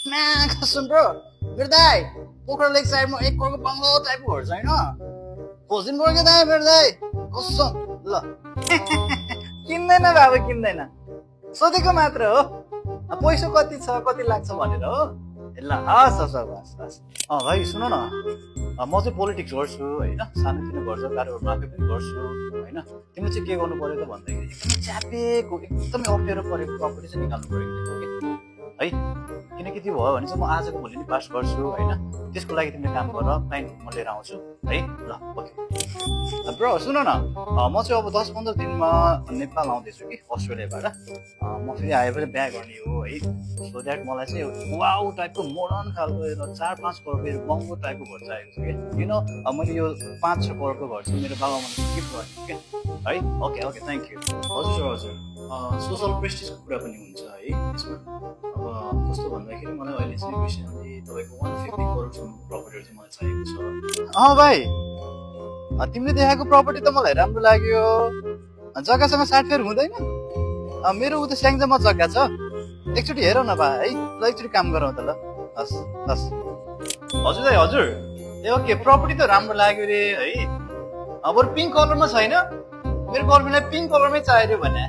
म्या कसम ब्रो मेरो दाइ पोखरा लेक साइडमा 1 करोडको बङ्गलो टाइपको घर छ होइन खोजिदिनु पर्यो क्या दाइ मेरो दाइ कसम ल किन्दैन बाबु किन्दैन सोधेको मात्र हो पैसा कति छ कति लाग्छ भनेर हो ल हस् हस् हस् हस् भाइ सुन न म चाहिँ पोलिटिक्स गर्छु होइन सानोतिनो गर्छु कारोबार आफै पनि गर्छु होइन तिमीले चाहिँ के गर्नु पर्यो त भन्दाखेरि एकदमै च्यापेको एकदमै अप्ठ्यारो परेको प्रपर्टी चाहिँ निकाल्नु पऱ्यो है किनकि त्यो भयो भने चाहिँ म आजको भोलि नै पास गर्छु होइन त्यसको लागि तिमीले काम गर क्लाइन्ट म लिएर आउँछु है ल ओके ब्रो सुन न म चाहिँ अब 10-15 दिनमा नेपाल आउँदैछु कि अस्ट्रेलियाबाट म फेरि आएपछि बिहा गर्ने हो है सो द्याट मलाई चाहिँ वाउ टाइपको मोडर्न खालको 4-5 करोडको महँगो टाइपको घर चाहिएको छ कि किन मैले यो 5-6 करोडको घर चाहिँ मेरो बाबामाले गिफ्ट गरेको क्या है ओके ओके थ्याङ्क यू हजुर हजुर सोसल प्रेस्टिजको कुरा पनि हुन्छ है यसमा अब कस्तो भन्दाखेरि मलाई अहिले चाहिँ रिसेन्टली तपाईँको 150 करोडसम्मको प्रपर्टीहरू चाहिँ मलाई चाहिएको छ भाइ तिमीले देखाएको प्रपर्टी त मलाई राम्रो लाग्यो जग्गासँग साटफेर हुँदैन मेरो उता स्याङ्जामा जग्गा छ एकचोटि हेरौ न बा है ल एकचोटि काम गरौँ त ल हस् हस् हजुर दाइ हजुर ए ओके प्रपर्टी त राम्रो लाग्यो रे है अब पिङ्क कलरमा छैन मेरो गर्लफ्रेन्डलाई पिङ्क कलरमै चाहियो भने